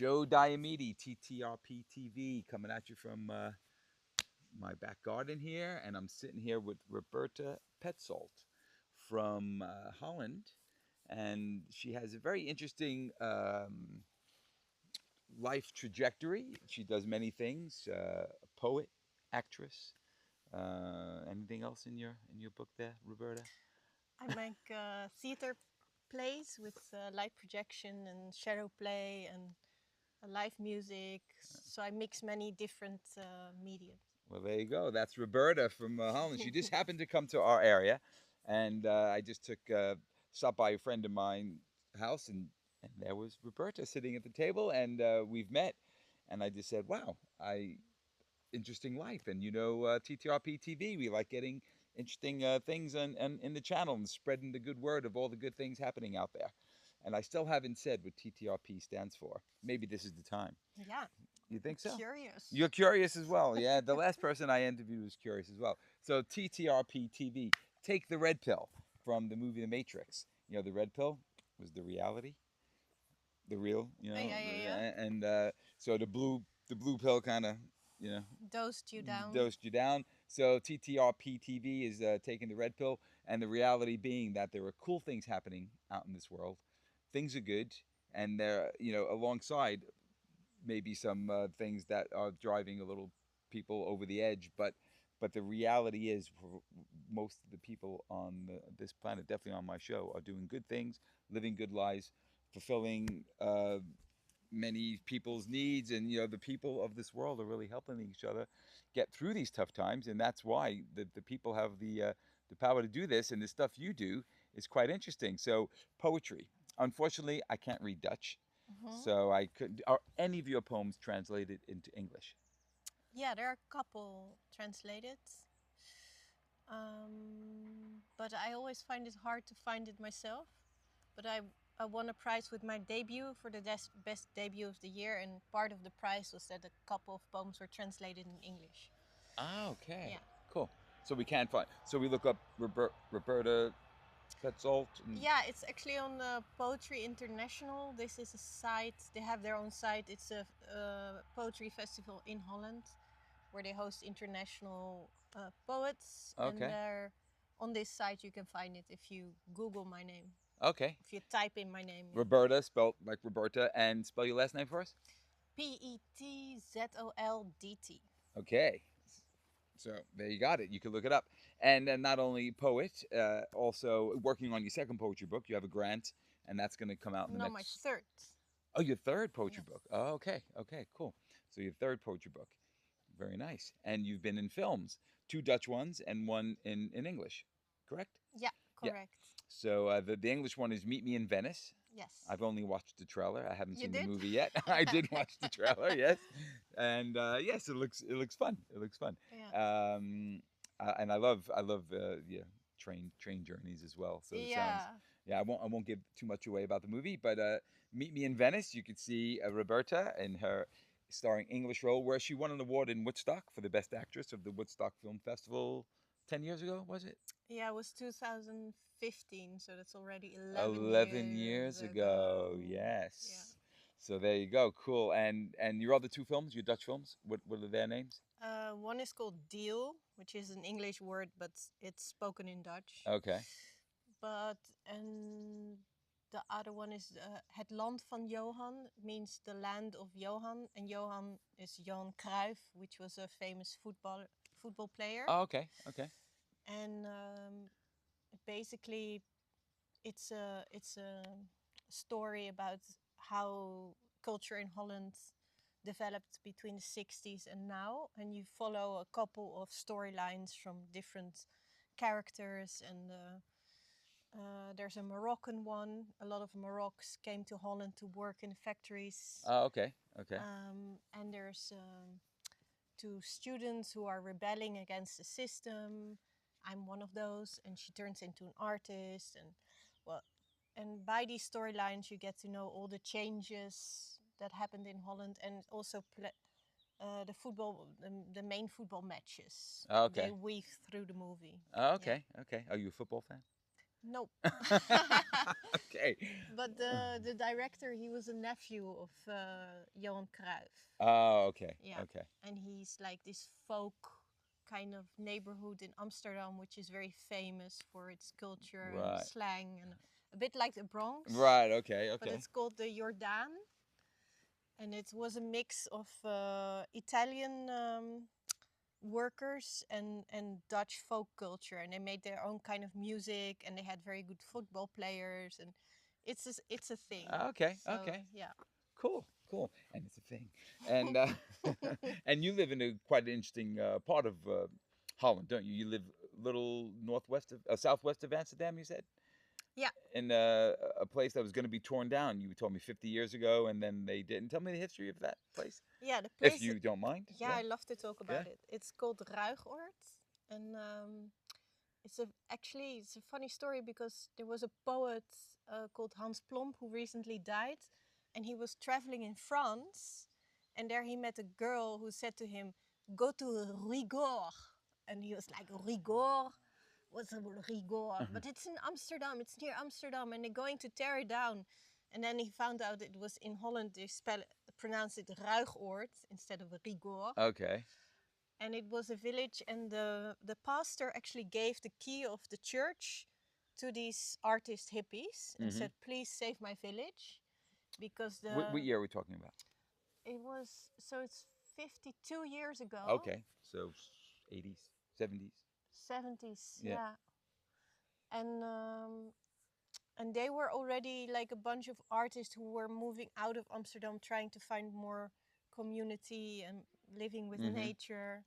Joe Diamede, TTRP TV, coming at you from my back garden here, and I'm sitting here with Roberta Petzoldt from Holland, and she has a very interesting life trajectory. She does many things: a poet, actress. Anything else in your book there, Roberta? I make theater plays with light projection and shadow play and live music. So I mix many different mediums. Well, there you go. That's Roberta from Holland. She just happened to come to our area, and I just stopped by a friend of mine's house, and there was Roberta sitting at the table, and we've met, and I just said, "Wow, interesting life." And TTRP TV, we like getting interesting things on in the channel and spreading the good word of all the good things happening out there. And I still haven't said what TTRP stands for. Maybe this is the time. Yeah, You I'm think so? curious. You're curious as well. Yeah, the last person I interviewed was curious as well. So TTRP TV, take the red pill from the movie The Matrix. You know, the red pill was the reality, the real. Yeah. And so the blue pill kind of you know Dosed you down. dosed you down. So TTRP TV is taking the red pill, and the reality being that there are cool things happening out in this world. Things are good, and they're alongside maybe some things that are driving a little people over the edge. But the reality is, for most of the people on this planet, definitely on my show, are doing good things, living good lives, fulfilling many people's needs, and the people of this world are really helping each other get through these tough times, and that's why the people have the power to do this, and the stuff you do is quite interesting. So poetry. Unfortunately, I can't read Dutch, Hmm. so I could. Are any of your poems translated into English? Yeah, there are a couple translated. But I always find it hard to find it myself. But I won a prize with my debut for the best debut of the year, and part of the prize was that a couple of poems were translated in English. Ah, okay, Yeah. cool. So we can't find. So we look up Roberta Petzoldt. And, Yeah, it's actually on Poetry International. This is a site, they have their own site. It's a poetry festival in Holland where they host international poets. And okay, there, on this site, you can find it if you Google my name. okay. If you type in my name, yeah. Roberta, spelled like Roberta, and spell your last name for us. Petzoldt. Okay. So there you got it. You can look it up. And then not only poet, also working on your second poetry book. You have a grant, and that's going to come out in the No, my next. third. Oh, your third poetry Yes. book. Oh, okay. Okay, cool. So your third poetry book. Very nice. And you've been in films, two Dutch ones and one in English, correct? Yeah, Yeah. correct. So the English one is Meet Me in Venice. Yes. I've only watched the trailer. I haven't You seen the did? movie yet. I did watch the trailer, yes, and yes, it looks fun. It looks fun, Yeah. um, and I love yeah, train journeys as well. So it sounds, Yeah. yeah. I won't give too much away about the movie, but Meet Me in Venice. You could see Roberta in her starring English role, where she won an award in Woodstock for the best actress of the Woodstock Film Festival 10 years ago. Was it? Yeah, it was 2015, so that's already 11 11 years years ago. ago. Yeah. Yes. So there you go. Cool. And your other two films, your Dutch films, what are their names? One is called deal, which is an English word, but it's spoken in Dutch. Okay. But and the other one is Het land van Johan, means the land of Johan, and Johan is Johan Cruyff, which was a famous football player. Oh, okay. Okay. And basically, it's a story about how culture in Holland developed between the 60s and now, and you follow a couple of storylines from different characters. And there's a Moroccan one. A lot of Moroccans came to Holland to work in factories. Oh, okay. Okay. And there's two students who are rebelling against the system. I'm one of those, and she turns into an artist. And well, and by these storylines, you get to know all the changes that happened in Holland, and also the main football matches. Oh, They okay. weave through the movie. Oh, Yeah. okay. Okay. Are you a football fan? Nope. Okay. But the director, he was a nephew of Johan Cruyff. Oh, okay. Yeah, Okay. and he's like this folk kind of neighborhood in Amsterdam, which is very famous for its culture and Right. slang, and a bit like the Bronx. Right. Okay. But Okay. it's called the Jordaan, and it was a mix of Italian workers and Dutch folk culture, and they made their own kind of music, and they had very good football players, and it's a thing. Okay. So Okay. yeah. Cool. Cool. And it's a thing. And and you live in a quite interesting part of Holland, don't you? You live a little northwest of, southwest of Amsterdam. You said Yeah, in a place that was going to be torn down. You told me 50 years ago, and then they didn't. Tell me the history of that place, yeah, the if place. you don't mind. Yeah, Yeah. I love to talk Yeah. about it. It's called Ruigoord, and actually it's a funny story because there was a poet called Hans Plomp who recently died, and he was traveling in France, and there he met a girl who said to him, "Go to Rigor," and he was like, "Rigor? What's a Rigor?" But it's in Amsterdam. It's near Amsterdam, and they're going to tear it down. And then he found out it was in Holland. They pronounce it Ruigoord instead of Rigor, Okay. and it was a village, and the pastor actually gave the key of the church to these artist hippies and Mm-hmm. said, "Please save my village," because What year are we talking about? it's 52 years ago. Okay. So 80s, 70s. 70s, Yeah. yeah. And they were already like a bunch of artists who were moving out of Amsterdam, trying to find more community and living with Mm-hmm. nature.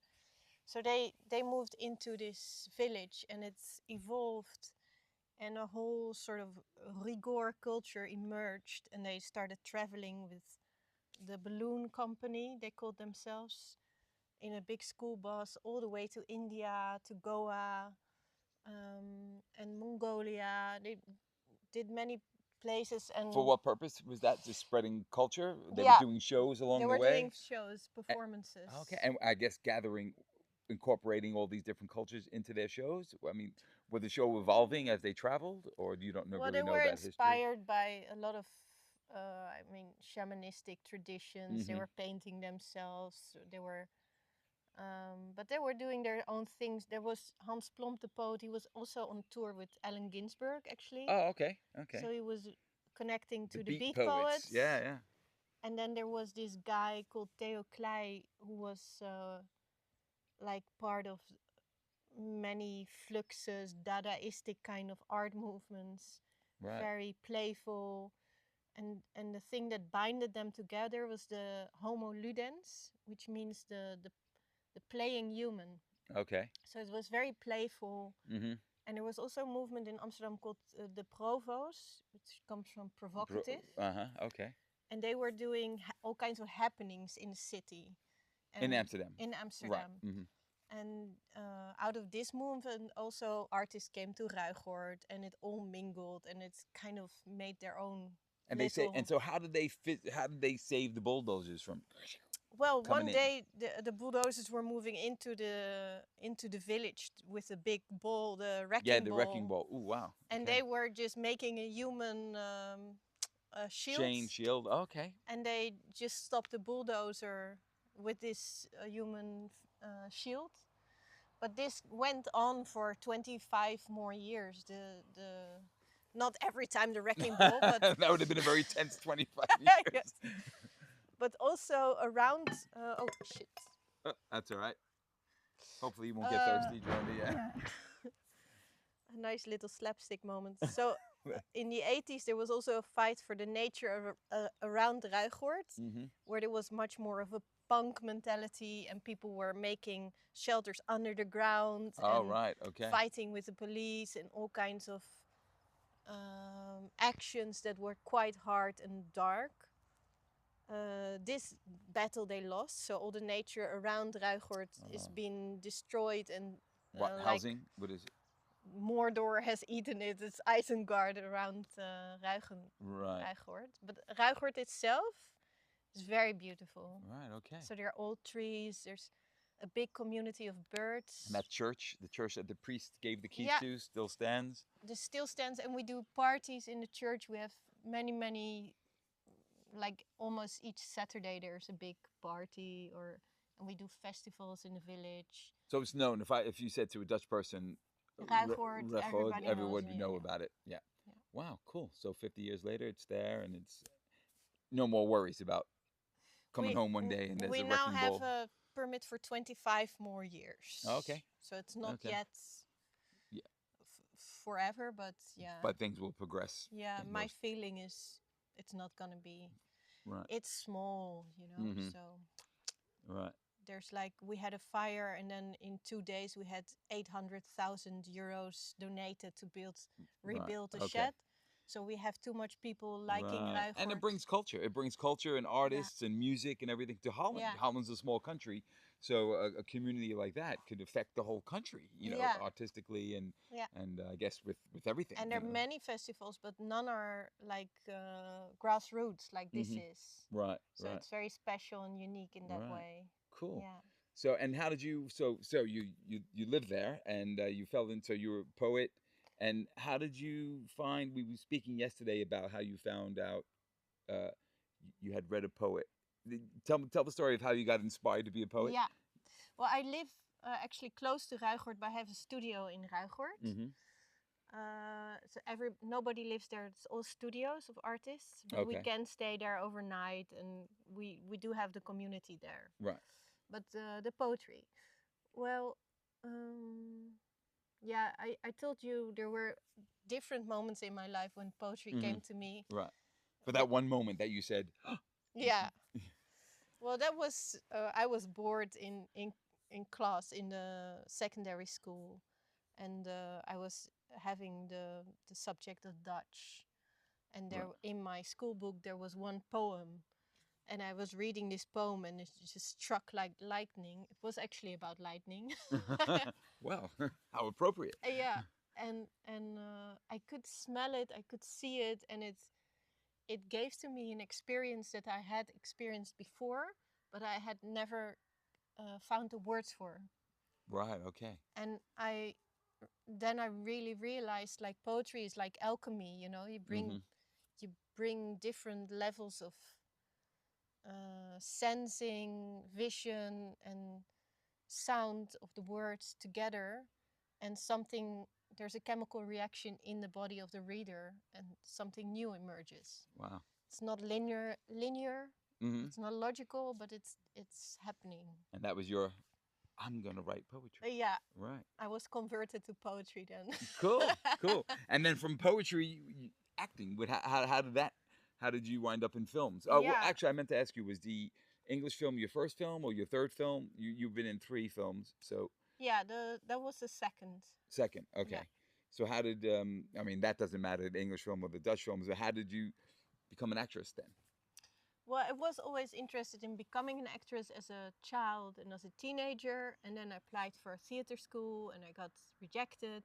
So they moved into this village, and it's evolved, and a whole sort of rigor culture emerged, and they started traveling with the balloon company, they called themselves, in a big school bus all the way to India, to Goa, and Mongolia. They did many places, For and what purpose was that? Just spreading culture? They were yeah, doing shows they along the were doing way? shows, A- performances. Okay, and I guess gathering, incorporating all these different cultures into their shows. I mean, was the show evolving as they traveled, or you don't know, Well, they really know were that history? inspired by a lot of, shamanistic traditions. They Mm-hmm. were painting themselves. But they were doing their own things. There was Hans Plomp, the poet. He was also on tour with Allen Ginsberg, actually. Oh, okay, okay. So he was connecting The to the beat beat poets. Yeah, poets. yeah. And then there was this guy called Theo Klei, who was like part of many fluxus, Dadaistic kind of art movements, Right. very playful. And the thing that binded them together was the Homo ludens, which means the playing human. Okay. So it was very playful. Mm-hmm. And there was also a movement in Amsterdam called the Provos, which comes from provocative. Uh-huh. Okay. And they were doing all kinds of happenings in the city In and Amsterdam. in Right. Amsterdam. Mm-hmm. And out of this movement, also artists came to Ruigoord, and it all mingled, and it's kind of made their own And they say, little. and so how did they fit? How did they save the bulldozers from Well, coming one in? day the bulldozers were moving into the village with a big ball, the Yeah, wrecking the wrecking ball, ball. Ooh, wow. and Okay. they were just making a human shield, Chain shield. Okay. and they just stopped the bulldozer with this human shield. But this went on for 25 more years. The Not every time the wrecking ball, but That would have been a very tense 25 yes. years. But also around. Oh shit! That's all right. Hopefully, you won't get Uh, thirsty during the. a nice little slapstick moment. So in the 80s, there was also a fight for the nature around Ruigoord, Mm-hmm. where there was much more of a punk mentality, and people were making shelters under the ground Oh, and right. Okay. fighting with the police and all kinds of actions that were quite hard and dark. This battle they lost, so all the nature around Ruigoord is being destroyed, and What like housing? What is it? Mordor has eaten it. It's Isengard around Right. Ruigoord. But Ruigoord itself is very beautiful. Right. Okay. So there are old trees. There's a big community of And birds. that church, the church that the priest gave the keys Yeah, to, still stands. the still stands, and we do parties in the church. We have many, like almost each Saturday there's a big party, or and we do festivals in the village. So it's known. If you said to a Dutch person, Ruigoord, Rechod, everybody knows everyone would me. know Yeah, about it. Yeah. yeah. Wow, cool. So 50 years later, it's there, and it's no more worries about coming home one day and there's We a now wrecking have ball. a permit for 25 more Oh, years, okay. so it's not Okay. yet Yeah. forever, but yeah, But things will progress yeah. in My most. feeling is it's not gonna be. Right. It's small, Mm-hmm. so Right. there's like we had a fire, and then in 2 days we had 800,000 euros donated to Right. rebuild a Okay. shed. So we have too much people liking Right. And it Ruigoord. brings culture. It brings culture and Yeah, artists and music and everything to Holland. yeah, Holland's a small country, so a community like that could affect the whole country, yeah, artistically yeah. and I guess with everything, And there are many festivals, but none are like grassroots like this Mm-hmm. is. Right. So Right. it's very special and unique in that Right. way. Cool. Yeah. So, and how did you? So you lived there, and you fell into. You were a poet, and how did you find? We were speaking yesterday about how you found out uh, you had read a poet. Tell the story of how you got inspired to be a poet. Yeah. Well, I live actually close to Ruigoord, but I have a studio in Ruigoord. Mm-hmm. So nobody lives there. It's all studios of artists, but we Okay. can stay there overnight, and we do have the community there. Right. But the poetry, well, yeah, I told you there were different moments in my life when poetry Mm-hmm. came to me. Right. For But that one moment that you said, yeah, well, that was I was bored in class in the secondary school, and I was having the subject of Dutch, and there right. in my school book there was one poem, and I was reading this poem, and it just struck like lightning. It was actually about lightning. Well, how appropriate. Yeah, and I could smell it, I could see it, and it gave to me an experience that I had experienced before, but I had never found the words for. Right. Okay. And I really realized like poetry is like alchemy. Mm-hmm. You bring different levels of sensing, vision, and sound of the words together, and something there's a chemical reaction in the body of the reader, and something new emerges. Wow. It's not linear. Mm-hmm. It's not logical, but it's happening. And that was your. I'm gonna write poetry. Yeah, Right. I was converted to poetry then. Cool, cool. And then from poetry, acting. How did that? How did you wind up in films? Oh, well, Yeah, actually, I meant to ask you: was the English film your first film or your third film? You've been in 3 films, so yeah. That was the second. second. Yeah. Okay. So how did I mean that doesn't matter the English film or the Dutch film. So how did you become an actress then? Well, I was always interested in becoming an actress as a child and as a teenager, and then I applied for a theater school and I got rejected.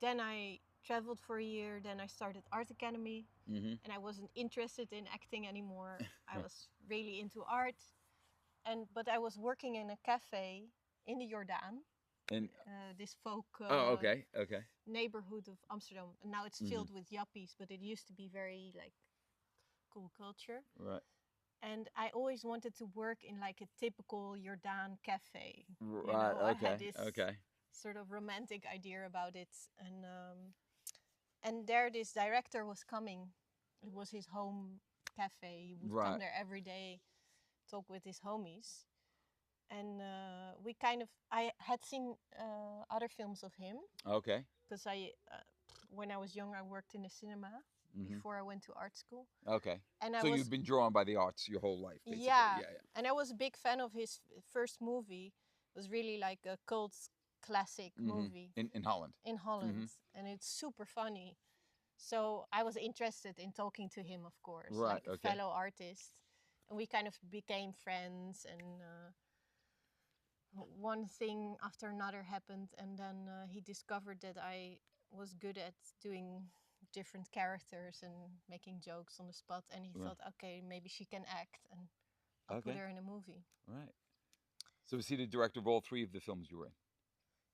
Then I traveled for a year, then I started art academy, Mm-hmm. and I wasn't interested in acting anymore. I was really into art, but I was working in a cafe in the Jordaan, And this folk oh, okay, okay. neighborhood of Amsterdam. And now it's Mm-hmm. filled with yappies, but it used to be very like cool culture. Right. And I always wanted to work in like a typical Jordaan cafe. Right. I had Okay. this Okay. sort of romantic idea about it, and there this director was coming. It was his home cafe. He would come Right. there every day, talk with his homies, and we kind of I had seen other films of him Okay. because when I was young I worked in the cinema Mm-hmm. before I went to art school, Okay. and I So was you've been drawn by the arts your whole life, basically. yeah, Yeah. Yeah. and I was a big fan of his first movie. It was really like a cult classic Mm-hmm. movie In Holland. in Holland, Mm-hmm. and it's super funny. So I was interested in talking to him, of course, Right. like a Okay. fellow artist, and we kind of became friends. And one thing after another happened, and then he discovered that I was good at doing different characters and making jokes on the spot, and he Right. thought, okay, maybe she can act, and I'll put Okay. her in a movie. Right. So was he the director of all three of the films you were in?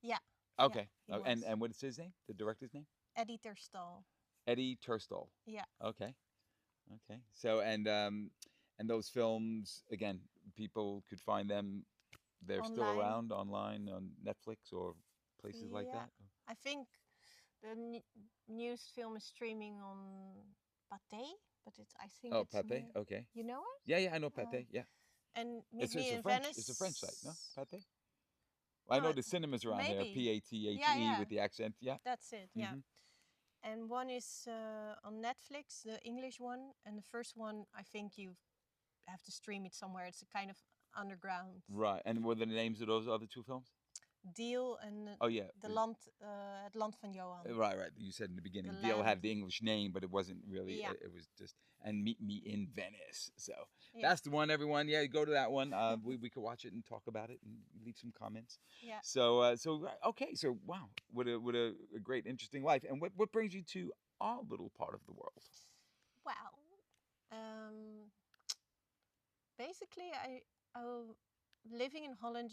Yeah, yeah, Okay. he And was. what is his name? The director's name? Eddie Terstall. Eddie Turstall. Yeah, Okay. Okay. So and those films again, people could find them. They're still online. around online on Netflix or places like Yeah, that. I think the newest film is streaming on Pathé, but it's I think Oh, it's Pate. more. Okay. You know Yeah, yeah, I know it? Pate. Yeah, And Meet Me it's a in French. It's a French site, no? Venice. Pate. I No, know the cinemas around here. maybe. Yeah, Pathe yeah, with the accent. Yeah. that's it. Yeah. Mm-hmm. And one is on Netflix, the English one, and the first one I think you have to stream it somewhere. It's a kind of underground Right. And what are the names of those other two films? deal and Oh yeah. the land, het land van Johan. Right, right. You said in the The beginning, Deal land. had the English name, but it wasn't really. Yeah, It was just and Meet Me in Venice. So yeah, that's the one, everyone. Yeah, go to that one. We could watch it and talk about it and leave some comments. yeah. So okay. So wow, what a great interesting life. And what brings you to our little part of the world? Well, basically, living in Holland,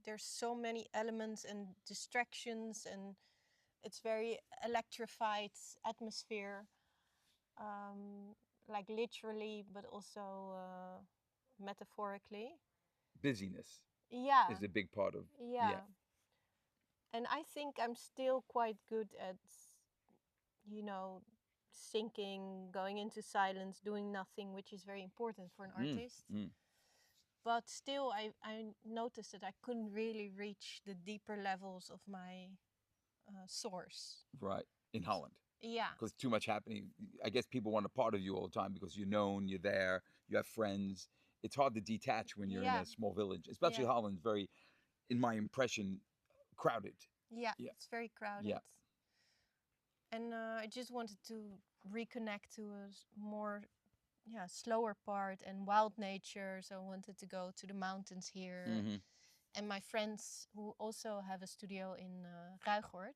there's so many elements and distractions, and it's very electrified atmosphere, like literally, but also metaphorically. Busyness Yeah, is a big part of. Yeah. yeah. And I think I'm still quite good at, you know, sinking, going into silence, doing nothing, which is very important for an Mm, artist. mm. But still, I noticed that I couldn't really reach the deeper levels of my source. Right in Holland. Yeah, Because too much happening. I guess people want a part of you all the time because you're known, you're there, you have friends. It's hard to detach when you're in yeah, a small village, especially yeah, Holland's very, in my impression, crowded. yeah. Yeah, It's very yeah. crowded. And I just wanted to reconnect to a more, yeah, slower part and wild nature. So I wanted to go to the mountains here. Hmm. And my friends who also have a studio in Ruigoord,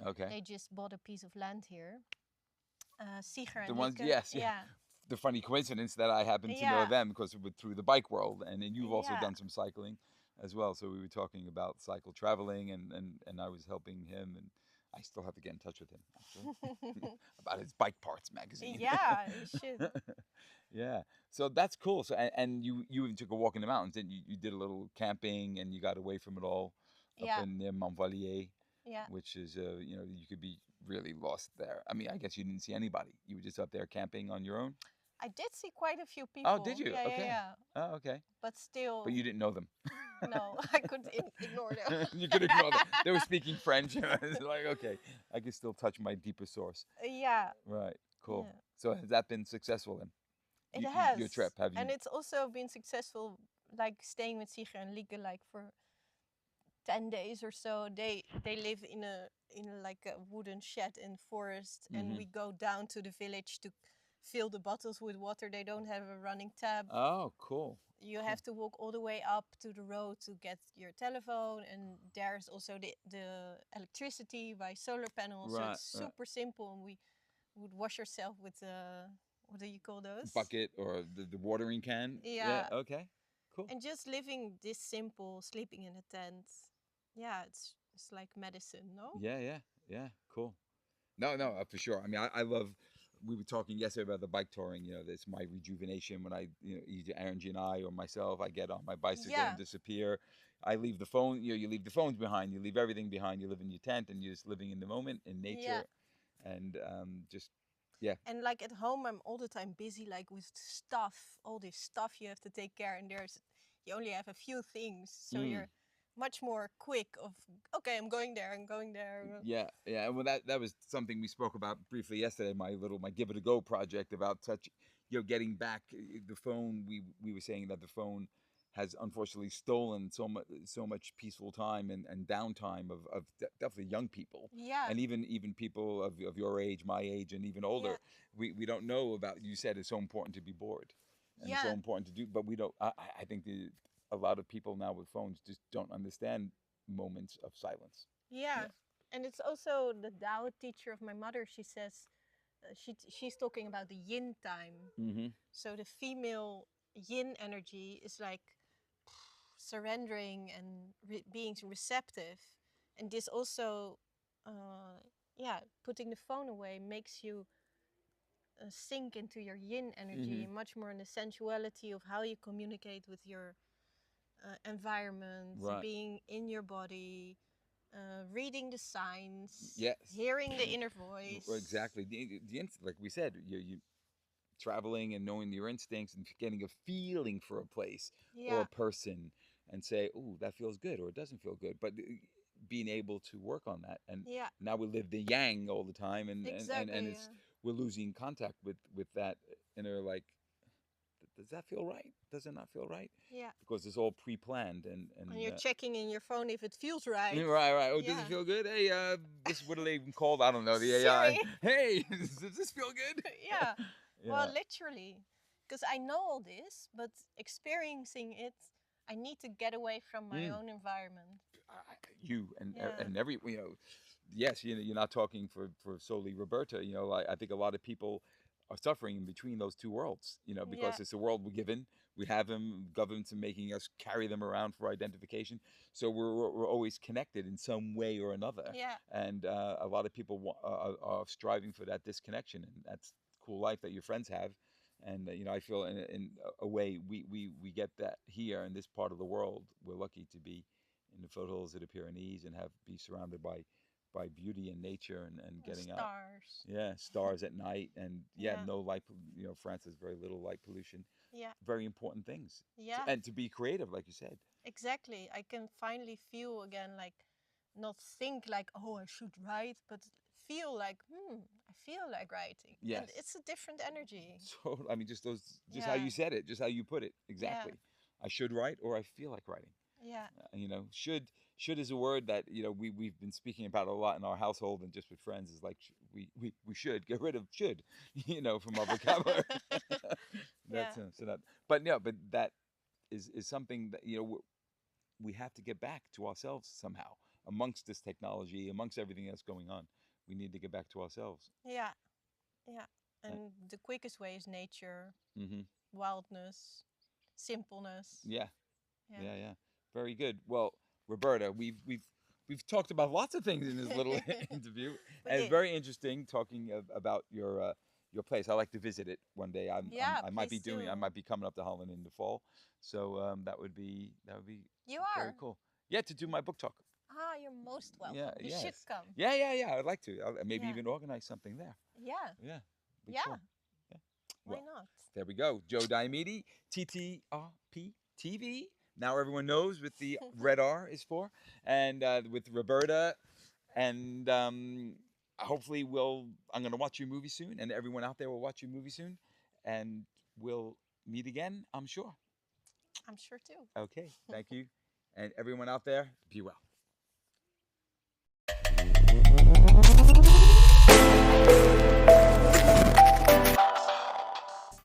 Okay. they just bought a piece of land here. Siger The and ones, Lieke, yes, yeah. yeah, The funny coincidence that I happen to know yeah, them because through the bike world, and then you've also yeah, done some cycling as well. So we were talking about cycle traveling, and I was helping him, and I still have to get in touch with him actually about his bike parts magazine. yeah, you should. Yeah, so that's cool. So and you even took a walk in the mountains, and you did a little camping, and you got away from it all up Yeah, in near Montvallier, yeah, which is you could be really lost there. I mean, I guess you didn't see anybody. You were just up there camping on your own. I did see quite a few Oh, did people. you? Yeah, yeah, Okay. yeah. Oh, okay. But But still, you didn't know them. no, I could ignore them. You could ignore them. They were speaking French. It's like, okay, I can still touch my deeper source. Yeah, Right. Cool. yeah. So has that been successful then? It Your has, trip, have you? and it's also been successful. Like staying with Siger and Lieke, like for 10 days or so. They live in like a wooden shed in forest, and Hmm. we go down to the village to fill the bottles with water. They don't have a running tap. Oh, cool. You Cool. have to walk all the way up to the road to get your telephone, and there's also the electricity by solar panels. So Right, it's right. super simple, and we would wash yourself with what do you call those? Bucket or the watering can. Yeah. Yeah, Okay. Cool. and just living this simple, sleeping in a tent. Yeah, it's like medicine, no? Yeah. Yeah. Yeah. Cool. No, no, for sure. I mean, I love. We were talking yesterday about the bike touring. You know, that's my rejuvenation when either Aaron G and I or myself, I get on my bicycle and Yeah, disappear. I leave the phone. You leave the phones behind. You leave everything behind. You live in your tent and you're just living in the moment in yeah. nature, and just yeah. And like at home, I'm all the time busy, like with stuff, all this stuff you have to take care, and you only have a few things, so Mm. you're much more quick of, okay, I'm going there, I'm going there. Yeah, yeah. Well, that was something we spoke about briefly yesterday. My Give It a Go project about getting back the phone. We were saying that the phone has unfortunately stolen so much peaceful time and downtime of definitely young people Yeah, and even people of your age, my age, and even yeah, older. We don't know about. You said it's so important to be bored, and it's so yeah, important to do. But we don't. I think a lot of people now with phones just don't understand moments of silence. yeah. Yeah. And it's also the Tao teacher of my mother. She says she's talking about the yin time. Mm-hmm. So the female yin energy is like surrendering and being receptive. And this also, yeah, putting the phone away makes you sink into your yin energy, much more in the sensuality of how you communicate with your environment, Right. being in your body, reading the signs, Yes. hearing the inner voice. Exactly. Like we said, you traveling and knowing your instincts and getting a feeling for a place or Yeah, a person and say, "Oh, that feels good," or "It doesn't feel good." But being able to work on that, and yeah, now we live the yang all the time, and exactly. it's we're losing contact with that inner, like, does that feel right? Does it not feel right? Yeah. Because it's all pre-planned And you're checking in your phone if it feels right. right, right. Oh, does it Yeah. feel good? Hey, this, what are they even called? I don't know. The AI. Siri. Hey, does this feel good? Yeah. Well, Yeah. literally. Because I know all this, but experiencing it, I need to get away from my Mm. own environment. You Yeah. and every, yes, you're not talking for solely Roberta. Like, I think a lot of people are suffering in between those two worlds. Yeah. Because it's a world we're given. We have them, governments are making us carry them around for identification. So we're always connected in some way or another. Yeah. And a lot of people are striving for that disconnection, and that's cool life that your friends have. And I feel in a way we get that here in this part of the world. We're lucky to be in the foothills of the Pyrenees and have be surrounded by beauty and nature, and getting out. Stars. Yeah, stars at night, and yeah, Yeah. no light. France has very little light pollution. Yeah. Very important things, Yeah. and to be creative, like you said. Exactly. I can finally feel again, like, not think like, oh, I should write, but feel like, I feel like writing. And Yes. it's a different energy. So I mean, just how Yeah. you said it, just how you put it, Yeah. exactly. I should write, or I feel like writing. Yeah. Should is a word that we've been speaking about a lot in our household and just with friends. Is like, we should get rid of should, from our vocabulary. Yeah. That's so that. But no, but that is something that we have to get back to ourselves somehow amongst this technology, amongst everything that's going on. We need to get back to ourselves. Yeah. Yeah. And the quickest way is nature, Mm-hmm. wildness, simpleness. Yeah, Yeah. yeah, yeah. Very good. Well, Roberta, we've talked about lots of things in this little interview, We and it's did. very interesting talking about your place. I like to visit it one day. Yeah, I might be please do. I might be coming up to Holland in the fall, so that would be You very are. cool. Yeah, to do my book talk. Ah, you're most welcome. Yeah, You should yes. come. Yeah, yeah, yeah. I'd like to. Maybe Yeah. even organize something there. Yeah. Yeah. Be Yeah. cool. Yeah. Why Well, not? there we go. Joe Diamede, TTRP TV. Now everyone knows what the red R is for. And with Roberta, and hopefully I'm going to watch your movie soon, and everyone out there will watch your movie soon, and we'll meet again, I'm sure. I'm sure too. Okay, thank you. And everyone out there, be well.